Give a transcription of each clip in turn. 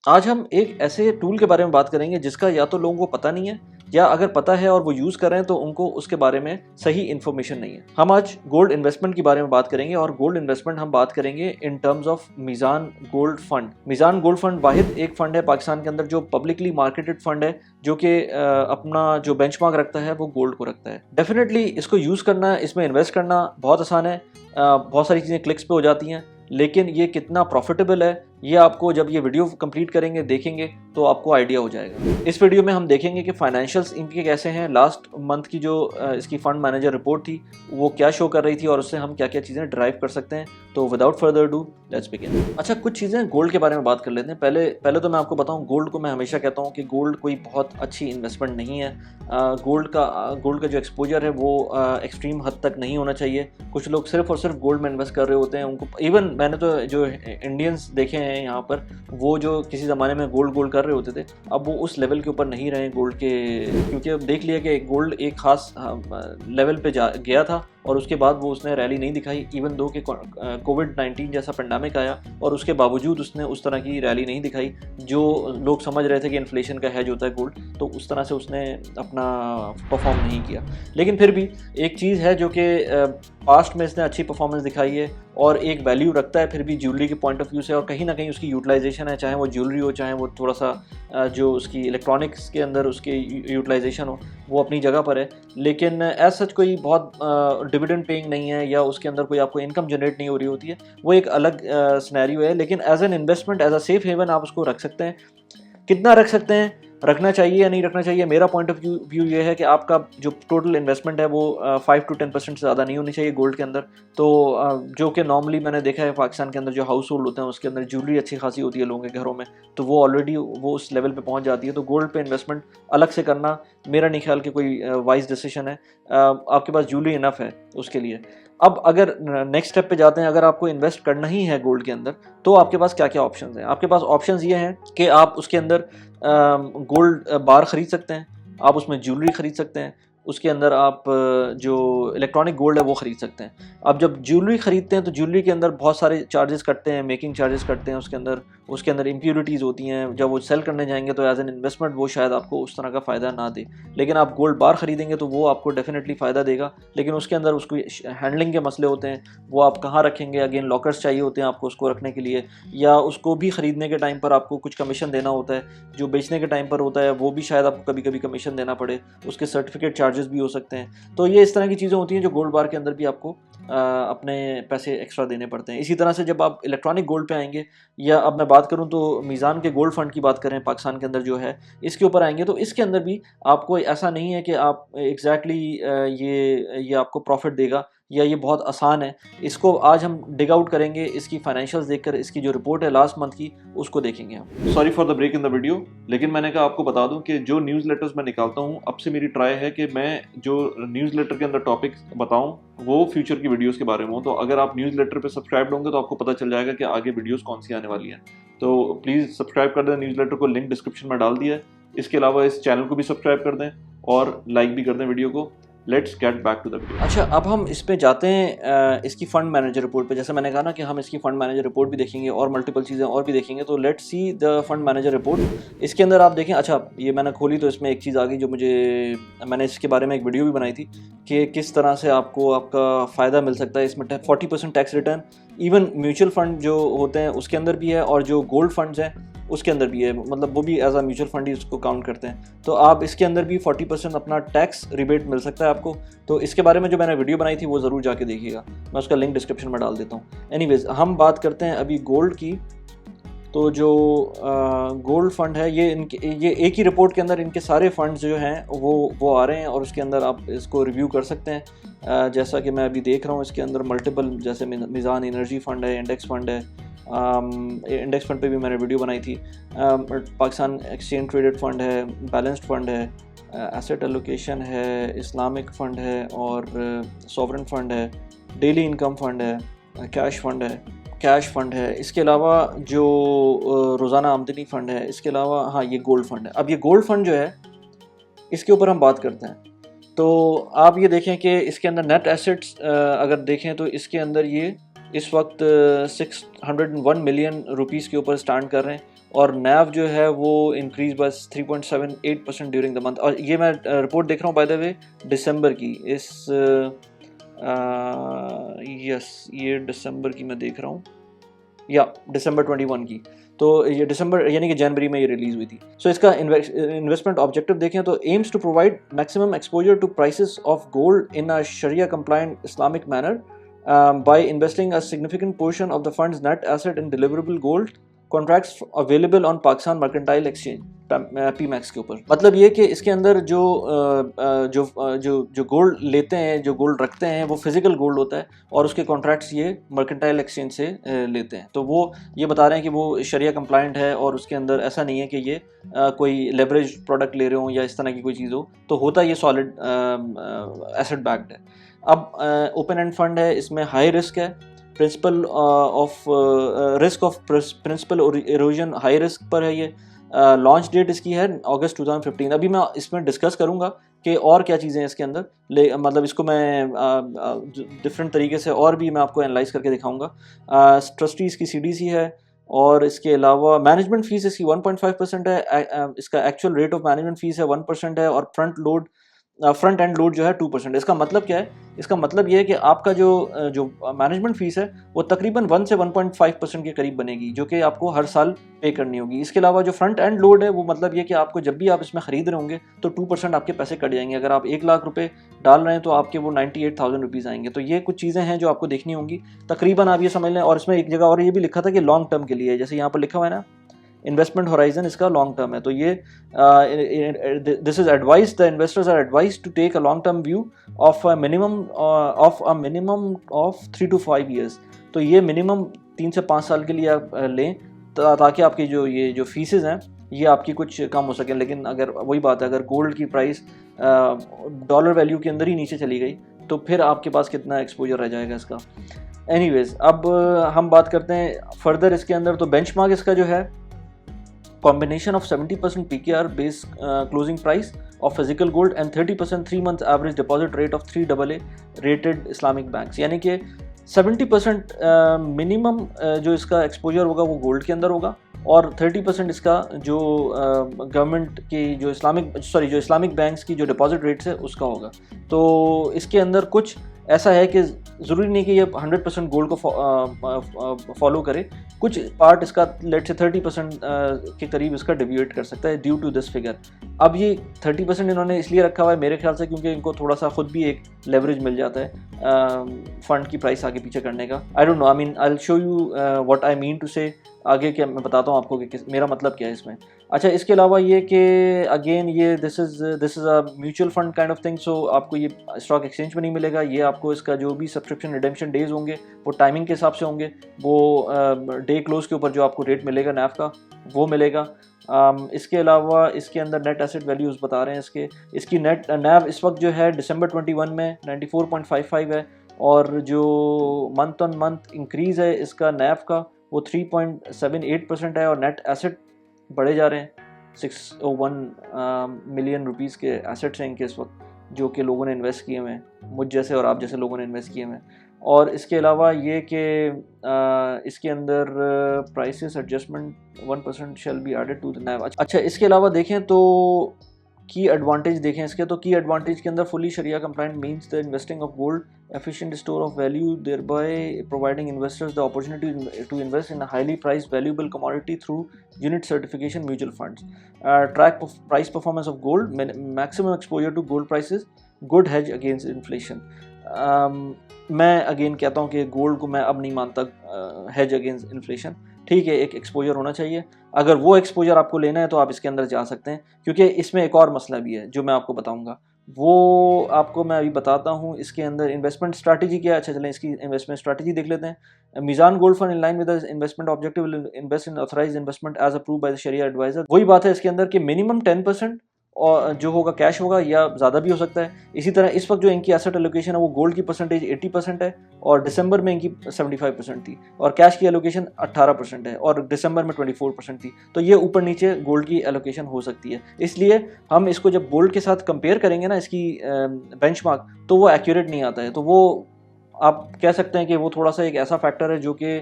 आज हम एक ऐसे टूल के बारे में बात करेंगे जिसका या तो लोगों को पता नहीं है, या अगर पता है और वो यूज़ कर रहे हैं तो उनको उसके बारे में सही इन्फॉर्मेशन नहीं है। हम आज गोल्ड इन्वेस्टमेंट के बारे में बात करेंगे और गोल्ड इन्वेस्टमेंट हम बात करेंगे in terms of Meezan gold fund. Meezan gold fund वाहिद एक फंड है पाकिस्तान के अंदर जो पब्लिकली मार्केटेड फंड है, जो कि अपना जो बेंचमार्क रखता है वो गोल्ड को रखता है। डेफिनेटली इसको यूज़ करना, इसमें इन्वेस्ट करना बहुत आसान है। बहुत सारी चीज़ें क्लिक्स पे हो जाती हैं, लेकिन ये कितना प्रॉफिटेबल है ये आपको जब ये वीडियो कंप्लीट करेंगे, देखेंगे, तो आपको आइडिया हो जाएगा। इस वीडियो में हम देखेंगे कि फाइनेंशियल्स इनके कैसे हैं, लास्ट मंथ की जो इसकी फंड मैनेजर रिपोर्ट थी वो क्या शो कर रही थी और उससे हम क्या क्या चीज़ें ड्राइव कर सकते हैं। तो without further do let's begin. अच्छा, कुछ चीज़ें गोल्ड के बारे में बात कर लेते हैं। पहले तो मैं आपको बताऊं, गोल्ड को मैं हमेशा कहता हूं कि गोल्ड कोई बहुत अच्छी इन्वेस्टमेंट नहीं है। गोल्ड का जो एक्सपोजर है वो एक्सट्रीम हद तक नहीं होना चाहिए। कुछ लोग सिर्फ और सिर्फ गोल्ड में इन्वेस्ट कर रहे होते हैं, उनको इवन मैंने तो जो इंडियंस देखे हैं यहाँ पर, वो जो किसी ज़माने में गोल्ड कर रहे होते थे, अब वो उस लेवल के ऊपर नहीं रहे गोल्ड के, क्योंकि अब देख लिया कि गोल्ड एक ख़ास लेवल पे गया था और उसके बाद वो उसने रैली नहीं दिखाई। इवन दो कि कोविड-19 जैसा पेंडेमिक आया और उसके बावजूद उसने उस तरह की रैली नहीं दिखाई जो लोग समझ रहे थे कि इन्फ्लेशन का हेज होता है गोल्ड, तो उस तरह से उसने अपना परफॉर्म नहीं किया। लेकिन फिर भी एक चीज़ है जो कि पास्ट में इसने अच्छी परफॉर्मेंस दिखाई है और एक वैल्यू रखता है फिर भी ज्वेलरी के पॉइंट ऑफ व्यू से, और कहीं ना कहीं उसकी यूटिलाइजेशन है, चाहे वो ज्वेलरी हो, चाहे वो थोड़ा सा जो उसकी इलेक्ट्रॉनिक्स के अंदर उसकी यूटिलाइजेशन हो, वो अपनी जगह पर है। लेकिन एज सच कोई बहुत डिविडेंड पेइंग नहीं है या उसके अंदर कोई आपको इनकम जनरेट नहीं हो रही होती है, वो एक अलग सिनेरियो है। लेकिन as an investment, as a safe haven आप उसको रख सकते हैं। कितना रख सकते हैं, रखना चाहिए या नहीं रखना चाहिए, मेरा पॉइंट ऑफ व्यू ये है कि आपका जो टोटल इन्वेस्टमेंट है वो 5 to 10% से ज़्यादा नहीं होनी चाहिए गोल्ड के अंदर। तो जो कि नॉर्मली मैंने देखा है पाकिस्तान के अंदर जो हाउस होल्ड होते हैं उसके अंदर ज्वेलरी अच्छी खासी होती है लोगों के घरों में, तो वो ऑलरेडी वो उस लेवल पे पहुंच जाती है। तो गोल्ड पे इन्वेस्टमेंट अलग से करना मेरा नहीं ख्याल कि कोई वाइज डिसीजन है। आपके पास ज्वेलरी इनफ है उसके लिए। अब अगर नेक्स्ट स्टेप पे जाते हैं, अगर आपको इन्वेस्ट करना ही है गोल्ड के अंदर, तो आपके पास क्या क्या ऑप्शंस हैं। आपके पास ऑप्शंस ये हैं कि आप उसके अंदर गोल्ड बार ख़रीद सकते हैं, आप उसमें ज्वेलरी ख़रीद सकते हैं, उसके अंदर आप जो इलेक्ट्रॉनिक गोल्ड है वो ख़रीद सकते हैं। अब जब ज्वेलरी ख़रीदते हैं तो ज्वेलरी के अंदर बहुत सारे चार्जेस कटते हैं, मेकिंग चार्जेस कटते हैं, उसके अंदर इम्प्योरिटीज़ होती हैं। जब वो सेल करने जाएंगे तो एज एन इन्वेस्टमेंट वो शायद आपको उस तरह का फ़ायदा ना दे। लेकिन आप गोल्ड बार ख़रीदेंगे तो वो आपको डेफिनेटली फ़ायदा देगा। लेकिन उसके अंदर उसको हैंडलिंग के मसले होते हैं, वो आप कहाँ रखेंगे, अगेन लॉकर्स चाहिए होते हैं आपको उसको रखने के लिए, या उसको भी ख़रीदने के टाइम पर आपको कुछ कमीशन देना होता है, जो बेचने के टाइम पर होता है वो भी शायद आपको कभी कभी कमीशन देना पड़े, उसके सर्टिफिकेट चार्जेस भी हो सकते हैं। तो ये इस तरह की चीज़ें होती हैं जो गोल्ड बार के अंदर भी आपको अपने पैसे एक्स्ट्रा देने पड़ते हैं। इसी तरह से जब आप इलेक्ट्रॉनिक गोल्ड पे आएंगे, या अब मैं बात करूं तो मीज़ान के गोल्ड फंड की बात करें पाकिस्तान के अंदर जो है, इसके ऊपर आएंगे तो इसके अंदर भी आपको ऐसा नहीं है कि आप एग्जैक्टली ये आपको प्रॉफिट देगा या ये बहुत आसान है। इसको आज हम डिग आउट करेंगे, इसकी फाइनेंशियल्स देखकर, इसकी जो रिपोर्ट है लास्ट मंथ की उसको देखेंगे हम। Sorry for the break in the video, लेकिन मैंने कहा आपको बता दूं कि जो न्यूज़ लेटर्स मैं निकालता हूं, अब से मेरी ट्राई है कि मैं जो न्यूज़ लेटर के अंदर टॉपिक्स बताऊं वो फ्यूचर की वीडियोस के बारे में हो। तो अगर आप न्यूज़ लेटर पे सब्सक्राइब होंगे तो आपको पता चल जाएगा कि आगे वीडियोस कौन सी आने वाली हैं। तो प्लीज़ सब्सक्राइब कर दें, न्यूज़ लेटर को लिंक डिस्क्रिप्शन में डाल दिया है। इसके अलावा इस चैनल को भी सब्सक्राइब कर दें और लाइक भी कर दें वीडियो को। Let's get back to the video. अच्छा, अब हम इस पे जाते हैं इसकी फ़ंड मैनेजर रिपोर्ट पे। जैसे मैंने कहा ना कि हम इसकी फ़ंड मैनेजर रिपोर्ट भी देखेंगे और मल्टीपल चीज़ें और भी देखेंगे। तो let's see the fund manager report. इसके अंदर आप देखें, अच्छा ये मैंने खोली तो इसमें एक चीज़ आ गई जो मैंने इसके बारे में एक वीडियो भी बनाई थी कि किस तरह से आपको आपका फ़ायदा मिल सकता है। इसमें 40% tax return even mutual fund जो होते हैं उसके अंदर भी है, और जो गोल्ड फंड्स हैं उसके अंदर भी है, मतलब वो भी एज अ म्यूचुअल फंड ही उसको काउंट करते हैं। तो आप इसके अंदर भी 40% अपना टैक्स रिबेट मिल सकता है आपको। तो इसके बारे में जो मैंने वीडियो बनाई थी वो ज़रूर जाके देखिएगा, मैं उसका लिंक डिस्क्रिप्शन में डाल देता हूँ। एनीवेज, हम बात करते हैं अभी गोल्ड की। तो जो गोल्ड फंड है ये एक ही रिपोर्ट के अंदर इनके सारे फंड्स जो हैं वो आ रहे हैं, और उसके अंदर आप इसको रिव्यू कर सकते हैं। जैसा कि मैं अभी देख रहा हूँ इसके अंदर मल्टीपल, जैसे मीज़ान एनर्जी फ़ंड है, इंडेक्स फ़ंड है, इंडेक्स फ़ंड पे भी मैंने वीडियो बनाई थी, पाकिस्तान एक्सचेंज ट्रेडेड फ़ंड है, बैलेंस्ड फ़ंड है, एसेट एलोकेशन है, इस्लामिक फ़ंड है, और सॉवरेन फ़ंड है, डेली इनकम फ़ंड है, कैश फ़ंड है। इसके अलावा जो रोज़ाना आमदनी फ़ंड है, इसके अलावा हाँ ये गोल्ड फंड है। अब ये गोल्ड फंड जो है इसके ऊपर हम बात करते हैं। तो आप ये देखें कि इसके अंदर नेट एसेट्स अगर देखें तो इसके अंदर ये इस वक्त 601 मिलियन रुपीज़ के ऊपर स्टैंड कर रहे हैं, और नैव जो है वो इंक्रीज बस 3.78% ड्यूरिंग द मंथ। और ये मैं रिपोर्ट देख रहा हूँ बाय द वे दिसंबर की, इस यस ये दिसंबर की मैं देख रहा हूँ, या दिसंबर 21 की। तो ये दिसंबर यानी कि जनवरी में ये रिलीज हुई थी। सो इसका इन्वेस्टमेंट ऑब्जेक्टिव देखें तो aims to provide maximum exposure to prices of gold in a shariah compliant Islamic manner by investing a significant portion of the fund's net asset in deliverable gold contracts available on Pakistan Mercantile Exchange PMEX के ऊपर। मतलब ये कि इसके अंदर जो जो जो जो गोल्ड लेते हैं, जो गोल्ड रखते हैं, वो फिजिकल गोल्ड होता है और उसके कॉन्ट्रैक्ट्स ये मर्केंटाइल एक्सचेंज से लेते हैं। तो वो ये बता रहे हैं कि वो शरिया कंप्लायंट है और उसके अंदर ऐसा नहीं है कि ये कोई लेवरेज प्रोडक्ट ले रहे हो या इस तरह की कोई चीज़ हो, तो होता ये सॉलिड एसेट बैक्ड है। अब ओपन एंड फंड है, इसमें हाई रिस्क है, principal of risk of principal erosion high risk पर है ये। लॉन्च डेट इसकी है अगस्त 2015। अभी मैं इसमें डिस्कस करूंगा कि और क्या चीज़ें हैं इसके अंदर, मतलब इसको मैं डिफरेंट तरीके से और भी मैं आपको एनालाइज करके दिखाऊंगा। ट्रस्टी इसकी CDC है और इसके अलावा मैनेजमेंट फीस इसकी 1.5% है, इसका actual rate of management fees है 1% है, और फ्रंट एंड लोड जो है 2%। इसका मतलब क्या है? इसका मतलब ये है कि आपका जो मैनेजमेंट फीस है वो तकरीबन 1 से 1.5% के करीब बनेगी, जो कि आपको हर साल पे करनी होगी। इसके अलावा जो फ्रंट एंड लोड है वो मतलब ये कि आपको जब भी आप इसमें खरीद रहे होंगे तो 2% आपके पैसे कट जाएंगे। अगर आप 1 लाख रुपए डाल रहे हैं तो आपके वो 98,000 रुपीज़ आएंगे। तो ये कुछ चीज़ें हैं जो आपको देखनी होंगी, तकरीबन आप ये समझ लें। और इसमें एक जगह और ये भी लिखा था कि लॉन्ग टर्म के लिए, जैसे यहाँ पर लिखा हुआ है ना, इन्वेस्टमेंट होराइजन इसका लॉन्ग टर्म है। तो ये this is advise, the investors are advise to take a long term view of a minimum of 3 to 5 years। तो ये मिनिमम 3 से 5 साल के लिए आप लें ताकि आपकी जो फीसेस हैं ये आपकी कुछ कम हो सके। लेकिन अगर वही बात है, अगर गोल्ड की प्राइस डॉलर वैल्यू के अंदर ही नीचे चली गई तो फिर आपके पास कितना एक्सपोजर रह जाएगा इसका। एनीवेज, अब हम बात करते हैं फर्दर इसके अंदर। तो बेंचमार्क इसका जो है combination of 70% PKR base closing price of physical gold and 30% 3 months average deposit rate of 3AA rated Islamic banks। यानी कि 70% मिनिमम जो इसका एक्सपोजर होगा वो गोल्ड के अंदर होगा, और 30% इसका जो गवर्नमेंट की जो इस्लामिक बैंक्स की जो डिपॉजिट रेट्स है उसका होगा। तो इसके अंदर कुछ ऐसा है कि ज़रूरी नहीं कि ये 100% गोल्ड को फॉलो करे, कुछ पार्ट इसका लेट से 30% के करीब इसका डिविएट कर सकता है ड्यू टू दिस फिगर। अब ये 30% इन्होंने इसलिए रखा हुआ है मेरे ख्याल से क्योंकि इनको थोड़ा सा खुद भी एक लेवरेज मिल जाता है फंड की प्राइस आगे पीछे करने का। I don't know, I mean I will show you what I mean to say. आगे क्या मैं बताता हूँ आपको कि मेरा मतलब क्या है इसमें। अच्छा, इसके अलावा ये कि अगेन ये this is a mutual fund kind of thing. So आपको ये स्टॉक एक्सचेंज में नहीं मिलेगा, ये आपको इसका जो भी सब्सक्रिप्शन रिडेम्पशन डेज होंगे वो टाइमिंग के हिसाब से होंगे, वो डे क्लोज के ऊपर जो आपको रेट मिलेगा नैव का वो मिलेगा। इसके अलावा इसके अंदर नेट एसेट वैल्यूज़ बता रहे हैं इसकी नेट नैव इस वक्त जो है दिसंबर 21 में 94.55 है, और जो मंथ ऑन मंथ इंक्रीज़ है इसका नैव का वो 3.78% है, और नेट एसेट बढ़े जा रहे हैं। 601 मिलियन रुपीज़ के एसेट्स हैं इनके इस वक्त, जो कि लोगों ने इन्वेस्ट किए हुए हैं, मुझ जैसे और आप जैसे लोगों ने इन्वेस्ट किए हुए हैं। और इसके अलावा ये कि इसके अंदर prices adjustment 1% shall be added to the NAV. अच्छा, इसके अलावा देखें तो की एडवांटेज देखें इसके, तो की एडवांटेज के अंदर fully shariah compliant means the investing of gold efficient store of value, thereby providing investors the opportunity to invest in a highly priced valuable commodity through unit certification mutual funds. Track price performance of gold, maximum exposure to gold prices, good hedge against inflation. मैं again कहता हूँ कि gold को मैं अब नहीं मानता hedge against inflation। ठीक है, एक एक्सपोजर होना चाहिए। अगर वो एक्सपोजर आपको लेना है तो आप इसके अंदर जा सकते हैं, क्योंकि इसमें एक और मसला भी है जो मैं आपको बताऊंगा, वो आपको मैं अभी बताता हूँ। इसके अंदर इन्वेस्टमेंट स्ट्रैटेजी क्या है। अच्छा, चलें इसकी इन्वेस्टमेंट स्ट्रैटेजी देख लेते हैं। Meezan gold fund in line with the investment objective will invest in authorised investment as approved by the shariah advisor. वही बात है इसके अंदर कि मिनिमम 10% और जो होगा कैश होगा, या ज़्यादा भी हो सकता है। इसी तरह इस वक्त जो इनकी एसेट एलोकेशन है वो गोल्ड की परसेंटेज 80% है, और दिसंबर में इनकी 75% थी, और कैश की एलोकेशन 18% है, और दिसंबर में 24% थी। तो ये ऊपर नीचे गोल्ड की एलोकेशन हो सकती है। इसलिए हम इसको जब गोल्ड के साथ कंपेयर करेंगे ना, इसकी बेंचमार्क, तो वो एक्यूरेट नहीं आता है। तो वो आप कह सकते हैं कि वो थोड़ा सा एक ऐसा फैक्टर है जो कि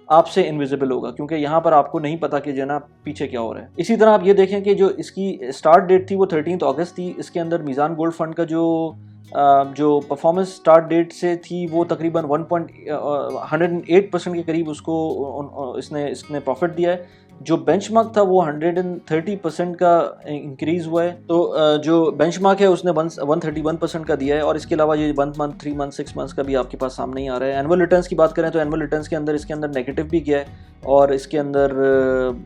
आपसे इनविजिबल होगा, क्योंकि यहाँ पर आपको नहीं पता कि जो है ना पीछे क्या हो रहा है। इसी तरह आप ये देखें कि जो इसकी स्टार्ट डेट थी वो 13 अगस्त थी। इसके अंदर मीज़ान गोल्ड फंड का जो परफॉर्मेंस स्टार्ट डेट से थी वो तकरीबन 108% के करीब उसको इसने प्रॉफिट दिया है। जो बेंचमार्क था वो 130% का इंक्रीज़ हुआ है। तो जो बेंचमार्क है उसने 131% का दिया है। और इसके अलावा ये 1 मंथ, 3 मंथ, 6 मंथ्स का भी आपके पास सामने ही आ रहा है। एनुअल रिटर्न्स की बात करें तो एनुअल रिटर्न्स के अंदर इसके अंदर नेगेटिव भी गया है, और इसके अंदर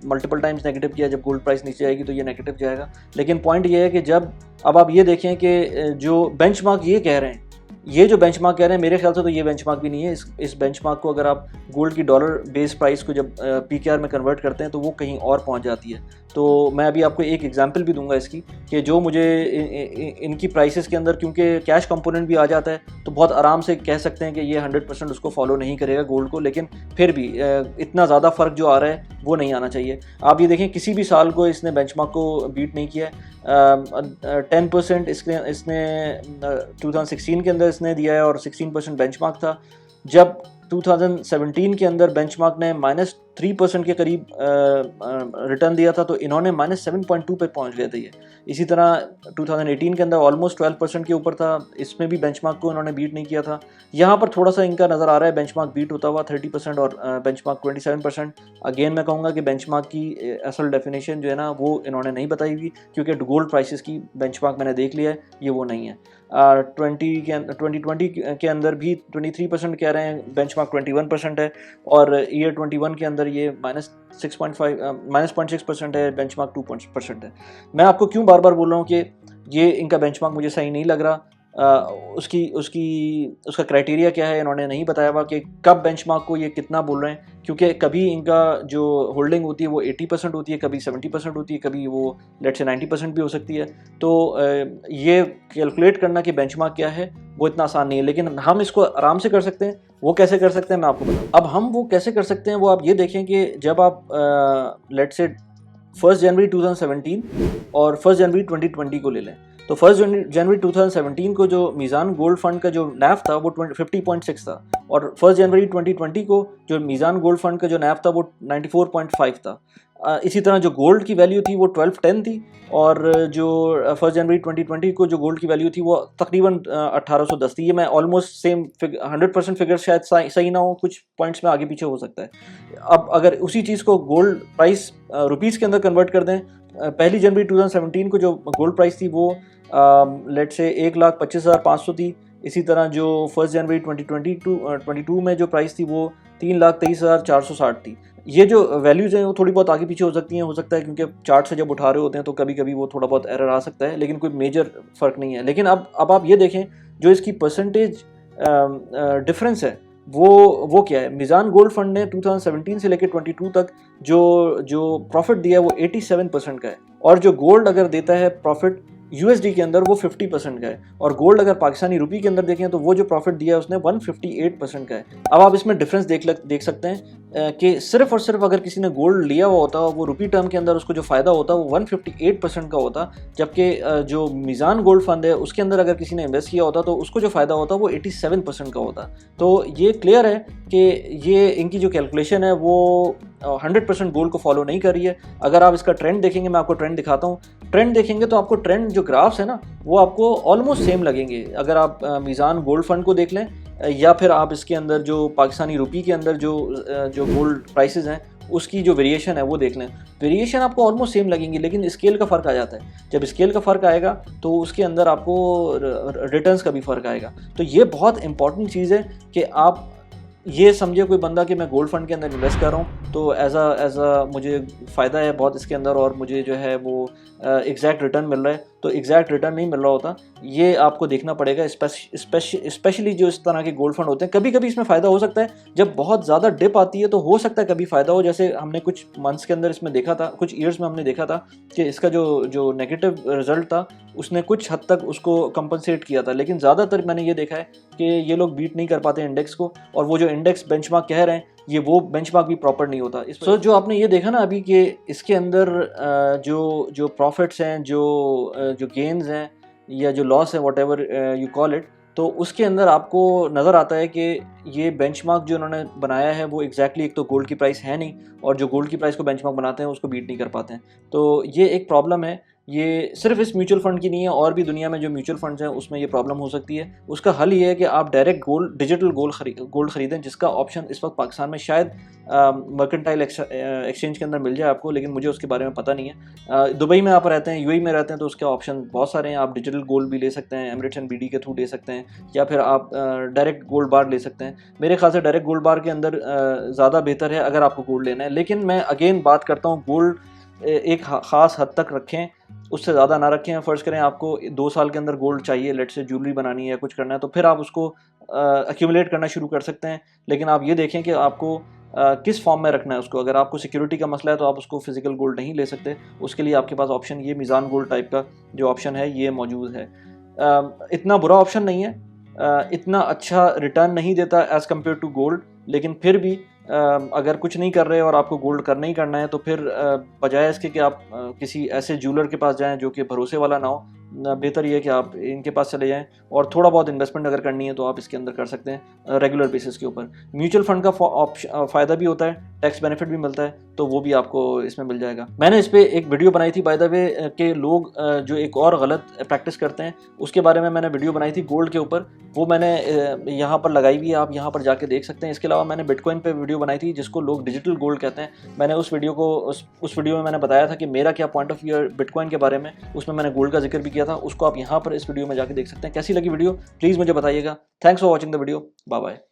मल्टीपल टाइम्स नेगेटिव किया। जब गोल्ड प्राइस नीचे आएगी तो ये नेगेटिव जाएगा। लेकिन पॉइंट ये है कि जब अब आप ये देखें कि जो बेंचमार्क ये कह रहे हैं, ये जो बेंचमार्क कह रहे हैं, मेरे ख्याल से तो ये बेंचमार्क भी नहीं है। इस बेंचमार्क को अगर आप गोल्ड की डॉलर बेस प्राइस को जब पीकेआर में कन्वर्ट करते हैं तो वो कहीं और पहुंच जाती है। तो मैं अभी आपको एक एग्जांपल भी दूंगा इसकी, कि जो मुझे इनकी प्राइसेस के अंदर, क्योंकि कैश कंपोनेंट भी आ जाता है, तो बहुत आराम से कह सकते हैं कि ये 100% उसको फॉलो नहीं करेगा गोल्ड को। लेकिन फिर भी इतना ज़्यादा फ़र्क जो आ रहा है वो नहीं आना चाहिए। आप ये देखें, किसी भी साल को इसने बेंचमार्क को बीट नहीं किया है। 10% इसने 2016 के अंदर इसने दिया है, और 16% बेंचमार्क था। जब 2017 के अंदर बेंचमार्क ने -3% के करीब रिटर्न दिया था, तो इन्होंने -7.2 पे पहुंच गए थे ये। इसी तरह 2018 के अंदर ऑलमोस्ट 12% के ऊपर था, इसमें भी बेंचमार्क को इन्होंने बीट नहीं किया था। यहाँ पर थोड़ा सा इनका नज़र आ रहा है बेंचमार्क बीट होता हुआ 30% और बेंचमार्क 27%। अगेन मैं कहूँगा कि बेंचमार्क की असल डेफिनेशन जो है ना वो इन्होंने नहीं बताई हुई, क्योंकि गोल्ड प्राइसेस की बेंचमार्क मैंने देख लिया है, ये वो नहीं है। 2020 के अंदर भी 23% कह रहे हैं, बेंचमार्क 21% है, और ईयर 21 के अंदर ये -0.6% है, बेंचमार्क 2% है। मैं आपको क्यों बार बार बोल रहा हूँ कि ये इनका बेंचमार्क मुझे सही नहीं लग रहा। उसका क्राइटेरिया क्या है इन्होंने नहीं बताया हुआ, कि कब बेंचमार्क को ये कितना बोल रहे हैं। क्योंकि कभी इनका जो होल्डिंग होती है वो 80% होती है, कभी 70% होती है, कभी वो लेट से 90% भी हो सकती है। तो ये कैलकुलेट करना कि बेंचमार्क क्या है वो इतना आसान नहीं है, लेकिन हम इसको आराम से कर सकते हैं। वो कैसे कर सकते हैं मैं आपको बताऊँ। अब हम वो कैसे कर सकते हैं वो आप ये देखें कि जब आप लेट से 1 जनवरी 2017 और 1 जनवरी 2020 को ले लें, तो 1 जनवरी 2017 को जो मीज़ान गोल्ड फंड का जो नैफ था वो 50.6 था, और 1 जनवरी 2020 को जो मीज़ान गोल्ड फंड का जो नैफ था वो 94.5 था। इसी तरह जो गोल्ड की वैल्यू थी वो 1210 थी, और जो 1 जनवरी 2020 को जो गोल्ड की वैल्यू थी वो तकरीबन 1810 थी। ये मैं ऑलमोस्ट सेम 100% फिगर शायद सही ना हो, कुछ पॉइंट्स में आगे पीछे हो सकता है। अब अगर उसी चीज़ को गोल्ड प्राइस रुपीज़ के अंदर कन्वर्ट कर दें, 1 जनवरी 2017 को जो गोल्ड प्राइस थी वो लेट से 1,25,500 थी। इसी तरह जो 1 जनवरी 2022 में जो प्राइस थी वो 3,23,460 थी। ये जो वैल्यूज़ हैं वो थोड़ी बहुत आगे पीछे हो सकती हैं, हो सकता है क्योंकि चार्ट से जब उठा रहे होते हैं तो कभी कभी वो थोड़ा बहुत एरर आ सकता है, लेकिन कोई मेजर फ़र्क नहीं है। लेकिन अब आप ये देखें, जो इसकी परसेंटेज डिफरेंस है वो क्या है। मीज़ान गोल्ड फंड ने 2017 से लेकर 22 तक जो प्रॉफिट दिया है वो 87% का है, और जो गोल्ड अगर देता है प्रॉफिट यूएसडी के अंदर वो 50% का है, और गोल्ड अगर पाकिस्तानी रुपी के अंदर देखें तो वो जो प्रॉफिट दिया है उसने 158% का है। अब आप इसमें डिफरेंस देख सकते हैं कि सिर्फ और सिर्फ अगर किसी ने गोल्ड लिया हुआ होता वो रुपी टर्म के अंदर उसको जो फ़ायदा होता वो 158% का होता, जबकि जो मीज़ान गोल्ड फंड है उसके अंदर अगर किसी ने इन्वेस्ट किया होता तो उसको जो फ़ायदा होता वो 87% का होता। तो ये क्लियर है कि ये इनकी जो कैलकुलेशन है वो 100% गोल्ड को फॉलो नहीं कर रही है। अगर आप इसका ट्रेंड देखेंगे, मैं आपको ट्रेंड दिखाता हूँ, ट्रेंड देखेंगे तो आपको ट्रेंड जो ग्राफ्स है ना वो आपको ऑलमोस्ट सेम लगेंगे। अगर आप मीज़ान गोल्ड फंड को देख लें, या फिर आप इसके अंदर जो पाकिस्तानी रुपी के अंदर जो गोल्ड प्राइसेस हैं उसकी जो वेरिएशन है वो देख लें, वेरिएशन आपको ऑलमोस्ट सेम लगेंगी, लेकिन स्केल का फ़र्क आ जाता है। जब स्केल का फ़र्क आएगा तो उसके अंदर आपको रिटर्न्स का भी फ़र्क आएगा। तो ये बहुत इंपॉर्टेंट चीज़ है कि आप ये समझे कोई बंदा कि मैं गोल्ड फंड के अंदर इन्वेस्ट कर रहा हूँ तो एज अ मुझे फ़ायदा है बहुत इसके अंदर, और मुझे जो है वो एग्जैक्ट रिटर्न मिल रहा है, तो एग्जैक्ट रिटर्न नहीं मिल रहा होता। ये आपको देखना पड़ेगा, स्पेशली जो इस तरह के गोल्ड फंड होते हैं। कभी कभी इसमें फ़ायदा हो सकता है, जब बहुत ज़्यादा डिप आती है तो हो सकता है कभी फ़ायदा हो, जैसे हमने कुछ मंथ्स के अंदर इसमें देखा था, कुछ ईयर्स में हमने देखा था कि इसका जो नेगेटिव रिजल्ट था उसने कुछ हद तक उसको कंपनसेट किया था। लेकिन ज़्यादातर मैंने ये देखा है कि ये लोग बीट नहीं कर पाते इंडेक्स को, और वो जो इंडेक्स बेंचमार्क कह रहे हैं ये वो बेंचमार्क भी प्रॉपर नहीं होता। सो जो आपने ये देखा ना अभी कि इसके अंदर जो प्रॉफिट्स हैं, जो गेन्स हैं या जो लॉस है, what ever you call it, तो उसके अंदर आपको नज़र आता है कि ये बेंचमार्क जो उन्होंने बनाया है वो एग्जैक्टली एक तो गोल्ड की प्राइस है नहीं, और जो गोल्ड की प्राइस को बेंचमार्क बनाते हैं उसको बीट नहीं कर पाते हैं। तो ये एक प्रॉब्लम है। ये सिर्फ इस म्यूचुअल फंड की नहीं है, और भी दुनिया में जो म्यूचुअल फंड्स हैं उसमें ये प्रॉब्लम हो सकती है। उसका हल ये है कि आप डायरेक्ट डिजिटल गोल्ड खरीदें, जिसका ऑप्शन इस वक्त पाकिस्तान में शायद मर्केंटाइल एक्सचेंज के अंदर मिल जाए आपको, लेकिन मुझे उसके बारे में पता नहीं है। दुबई में आप रहते हैं, यूएई में रहते हैं, तो उसके ऑप्शन बहुत सारे हैं। आप डिजिटल गोल्ड भी ले सकते हैं, एमिरेट्स एंड बीडी के थ्रू ले सकते हैं, या फिर आप डायरेक्ट गोल्ड बार ले सकते हैं। मेरे ख्याल से डायरेक्ट गोल्ड बार के अंदर ज़्यादा बेहतर है अगर आपको गोल्ड लेना है। लेकिन मैं अगेन बात करता हूँ, गोल्ड एक ख़ास हद तक रखें, उससे ज़्यादा ना रखें। फ़र्ज़ करें आपको 2 साल के अंदर गोल्ड चाहिए, लेट से ज्वेलरी बनानी है या कुछ करना है, तो फिर आप उसको एक्यूमुलेट करना शुरू कर सकते हैं। लेकिन आप ये देखें कि आपको किस फॉर्म में रखना है उसको। अगर आपको सिक्योरिटी का मसला है तो आप उसको फिजिकल गोल्ड नहीं ले सकते। उसके लिए आपके पास ऑप्शन ये मीज़ान गोल्ड टाइप का जो ऑप्शन है ये मौजूद है। इतना बुरा ऑप्शन नहीं है, इतना अच्छा रिटर्न नहीं देता एज़ कम्पेयर टू गोल्ड, लेकिन फिर भी अगर कुछ नहीं कर रहे और आपको गोल्ड करना ही करना है, तो फिर बजाय इसके कि आप किसी ऐसे ज्वेलर के पास जाएं जो कि भरोसे वाला ना हो, बेहतर ये है कि आप इनके पास चले जाएं, और थोड़ा बहुत इन्वेस्टमेंट अगर करनी है तो आप इसके अंदर कर सकते हैं रेगुलर बेसिस के ऊपर। म्यूचुअल फंड का फ़ायदा भी होता है, टैक्स बेनिफिट भी मिलता है, तो वो भी आपको इसमें मिल जाएगा। मैंने इस पर एक वीडियो बनाई थी बाय द वे कि लोग जो एक और गलत प्रैक्टिस करते हैं, उसके बारे में मैंने वीडियो बनाई थी गोल्ड के ऊपर। वो मैंने यहाँ पर लगाई हुई है, आप यहाँ पर जाके देख सकते हैं। इसके अलावा मैंने बिटकॉइन पे वीडियो बनाई थी जिसको लोग डिजिटल गोल्ड कहते हैं। मैंने उस वीडियो में मैंने बताया था कि मेरा क्या पॉइंट ऑफ व्यू है बिटकॉइन के बारे में। उसमें मैंने गोल्ड का जिक्र भी किया था, उसको आप यहाँ पर इस वीडियो में जाके देख सकते हैं। कैसी लगी वीडियो प्लीज़ मुझे बताइएगा। Thanks for watching the video, bye bye.